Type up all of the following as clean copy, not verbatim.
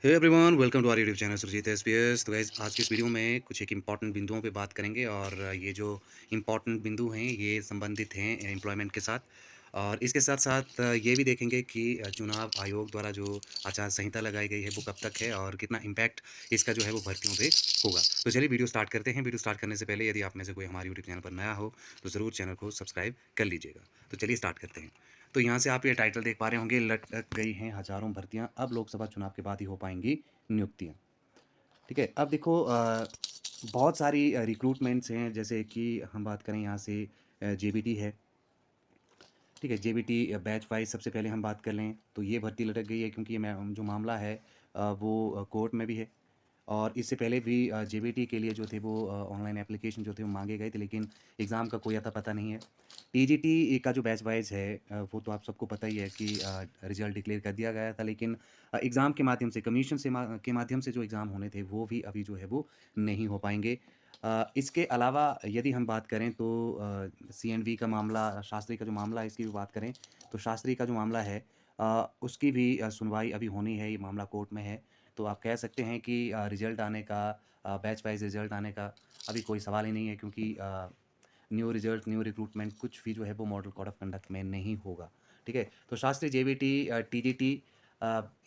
Hey everyone, welcome to our YouTube channel Surjeet SPS. तो guys, आज की इस वीडियो में कुछ एक इम्पॉर्टेंट बिंदुओं पे बात करेंगे और ये जो इम्पॉर्टेंट बिंदु हैं ये संबंधित हैं एम्प्लॉयमेंट के साथ। और इसके साथ साथ ये भी देखेंगे कि चुनाव आयोग द्वारा जो आचार संहिता लगाई गई है वो कब तक है और कितना इम्पैक्ट इसका जो है वो भर्तियों पे होगा। तो चलिए वीडियो स्टार्ट करते हैं। वीडियो स्टार्ट करने से पहले यदि आप में से कोई हमारे यूट्यूब चैनल पर नया हो तो ज़रूर चैनल को सब्सक्राइब कर लीजिएगा। तो चलिए स्टार्ट करते हैं। तो यहाँ से आप ये टाइटल देख पा रहे होंगे, लटक गई हैं हज़ारों भर्तियाँ, अब लोकसभा चुनाव के बाद ही हो पाएँगी नियुक्तियाँ। ठीक है? अब देखो, बहुत सारी रिक्रूटमेंट्स हैं, जैसे कि हम बात करें यहाँ से जेबीटी है। ठीक है? जेबीटी बैच वाइज़ सबसे पहले हम बात कर लें तो ये भर्ती लटक गई है क्योंकि ये जो मामला है वो कोर्ट में भी है। और इससे पहले भी जेबीटी के लिए जो थे वो ऑनलाइन एप्लीकेशन जो थे वो माँगे गए थे, लेकिन एग्ज़ाम का कोई अता-पता नहीं है। टीजीटी का जो बैच वाइज़ है वो तो आप सबको पता ही है कि रिज़ल्ट डिक्लेयर कर दिया गया था, लेकिन एग्ज़ाम के माध्यम से, कमीशन से के माध्यम से जो एग्ज़ाम होने थे वो भी अभी जो है वो नहीं हो पाएँगे। इसके अलावा यदि हम बात करें तो सीएनवी का मामला, शास्त्री का जो मामला है इसकी भी बात करें, तो शास्त्री का जो मामला है उसकी भी सुनवाई अभी होनी है, ये मामला कोर्ट में है। तो आप कह सकते हैं कि रिज़ल्ट आने का, बैच वाइज़ रिज़ल्ट आने का अभी कोई सवाल ही नहीं है, क्योंकि न्यू रिज़ल्ट, न्यू रिक्रूटमेंट कुछ भी जो है वो मॉडल कोड ऑफ कंडक्ट में नहीं होगा। ठीक है? तो शास्त्री, जेबीटी, टीजीटी,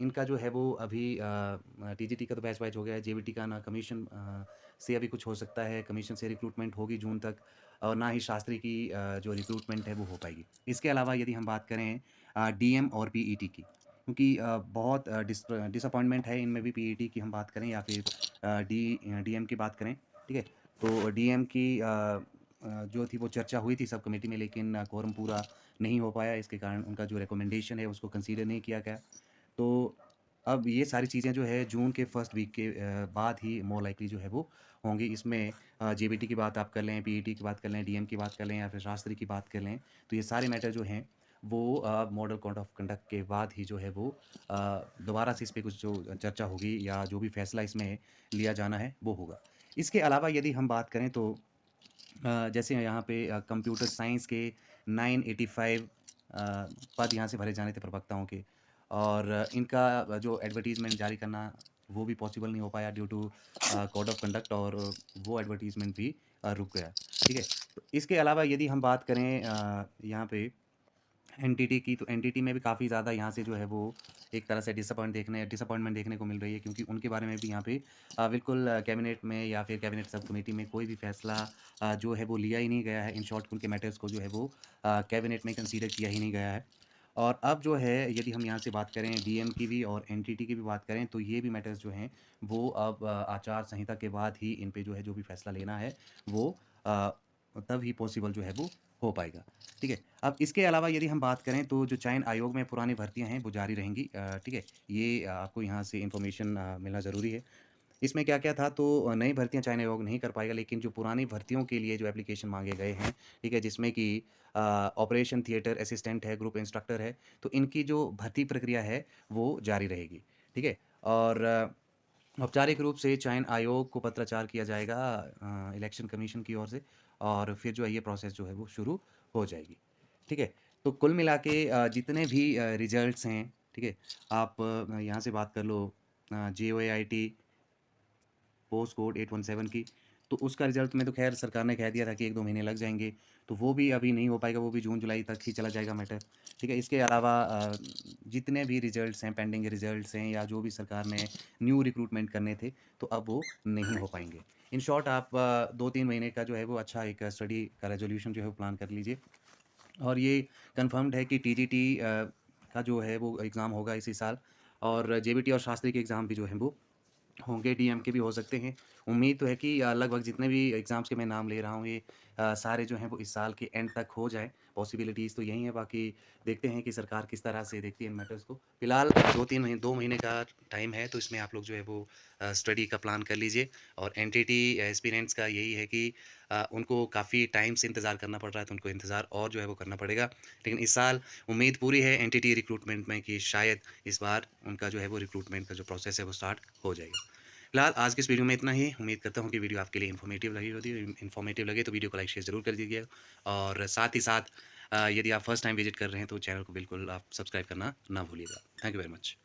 इनका जो है वो अभी टीजीटी का तो बैच वाइज़ हो गया है, जेबीटी का ना कमीशन से अभी कुछ हो सकता है, कमीशन से रिक्रूटमेंट होगी जून तक, और ना ही शास्त्री की जो रिक्रूटमेंट है वो हो पाएगी। इसके अलावा यदि हम बात करें डीएम और पीईटी की, क्योंकि बहुत डिसअपॉइंटमेंट है इनमें भी, पीईटी की हम बात करें या फिर डीएम की बात करें, ठीक है? तो डीएम की जो थी वो चर्चा हुई थी सब कमेटी में, लेकिन क्वोरम पूरा नहीं हो पाया, इसके कारण उनका जो रिकमेंडेशन है उसको कंसीडर नहीं किया गया। तो अब ये सारी चीज़ें जो है जून के फर्स्ट वीक के बाद ही मोर लाइकली जो है वो होंगी। इसमें जेबीटी की बात आप कर लें, पीईटी की बात कर लें, डीएम की बात कर लें या फिर शास्त्री की बात कर लें, तो ये सारे मैटर जो हैं वो मॉडल कोड ऑफ कंडक्ट के बाद ही जो है वो दोबारा से इस पे कुछ जो चर्चा होगी या जो भी फैसला इसमें लिया जाना है वो होगा। इसके अलावा यदि हम बात करें तो जैसे यहाँ पे कंप्यूटर साइंस के 985 पद यहाँ से भरे जाने थे प्रवक्ताओं के, और इनका जो एडवर्टाइज़मेंट जारी करना वो भी पॉसिबल नहीं हो पाया due to code of conduct, और वो एडवर्टाइज़मेंट भी रुक गया। ठीक है? तो इसके अलावा यदि हम बात करें यहाँ पे एनटीटी की, तो एनटीटी में भी काफ़ी ज़्यादा यहाँ से जो है वो एक तरह से डिसअपॉइंटमेंट देखने को मिल रही है, क्योंकि उनके बारे में भी यहाँ पे बिल्कुल कैबिनेट में या फिर कैबिनेट सब कमेटी में कोई भी फैसला जो है वो लिया ही नहीं गया है। इन शॉर्ट उनके मैटर्स को जो है वो कैबिनेट में कंसीडर किया ही नहीं गया है। और अब जो है यदि हम यहाँ से बात करें डीएम की भी और एनटीटी की भी बात करें, तो ये भी मैटर्स जो हैं वो अब आचार संहिता के बाद ही इन पे जो है जो भी फैसला लेना है वो अ, तब ही पॉसिबल जो है वो हो पाएगा। ठीक है? अब इसके अलावा यदि हम बात करें तो जो चयन आयोग में पुरानी भर्तियाँ हैं वो जारी रहेंगी। ठीक है? ये आपको यहाँ से इन्फॉर्मेशन मिलना ज़रूरी है। इसमें क्या-क्या था, तो नई भर्तियाँ चयन आयोग नहीं कर पाएगा, लेकिन जो पुरानी भर्तियों के लिए जो एप्लीकेशन माँगे गए हैं, ठीक है? जिसमें कि ऑपरेशन थिएटर असिस्टेंट है, ग्रुप इंस्ट्रक्टर है, तो इनकी जो भर्ती प्रक्रिया है वो जारी रहेगी। ठीक है? और औपचारिक रूप से चयन आयोग को पत्राचार किया जाएगा इलेक्शन कमीशन की ओर से, और फिर जो है ये प्रोसेस जो है वो शुरू हो जाएगी। ठीक है? तो कुल मिला के जितने भी रिज़ल्ट्स हैं, ठीक है? आप यहाँ से बात कर लो जेओएआईटी पोस्ट कोड 817 की, तो उसका रिज़ल्ट में तो ख़ैर सरकार ने कह दिया था कि 1-2 महीने लग जाएँगे, तो वो भी अभी नहीं हो पाएगा, वो भी जून-जुलाई तक ही चला जाएगा मैटर। ठीक है? इसके अलावा जितने भी रिज़ल्ट्स हैं, पेंडिंग रिज़ल्ट्स हैं या जो भी सरकार ने न्यू रिक्रूटमेंट करने थे, तो अब वो नहीं हो पाएँगे। इन शॉर्ट आप 2-3 महीने का जो है वो अच्छा एक स्टडी का रेज़ोल्यूशन जो है वो प्लान कर लीजिए। और ये कन्फर्म्ड है कि टीजीटी का जो है वो एग्ज़ाम होगा इसी साल, और जेबीटी और शास्त्री के एग्ज़ाम भी जो हैं वो होंगे, डीएम के भी हो सकते हैं। उम्मीद तो है कि लगभग जितने भी एग्ज़ाम्स के मैं नाम ले रहा हूँ ये सारे जो हैं वो इस साल के एंड तक हो जाएँ। पॉसिबिलिटीज़ तो यही है, बाकी देखते हैं कि सरकार किस तरह से देखती है इन मैटर्स को। फिलहाल 2 महीने का टाइम है, तो इसमें आप लोग जो है वो स्टडी का प्लान कर लीजिए। और एनटीटी एस्पिरेंट्स का यही है कि उनको काफ़ी टाइम से इंतज़ार करना पड़ रहा है, तो उनको इंतज़ार और जो है वो करना पड़ेगा। लेकिन इस साल उम्मीद पूरी है एनटीटी रिक्रूटमेंट में कि शायद इस बार उनका जो है वो रिक्रूटमेंट का जो प्रोसेस है वो स्टार्ट हो जाएगा। फिलहाल आज की इस वीडियो में इतना ही। उम्मीद करता हूँ कि वीडियो आपके लिए इन्फॉर्मेटिव लगे तो वीडियो को लाइक शेयर ज़रूर कर दीजिएगा, और साथ ही साथ यदि आप फर्स्ट टाइम विजिट कर रहे हैं तो चैनल को बिल्कुल आप सब्सक्राइब करना ना भूलिएगा। Thank you very much.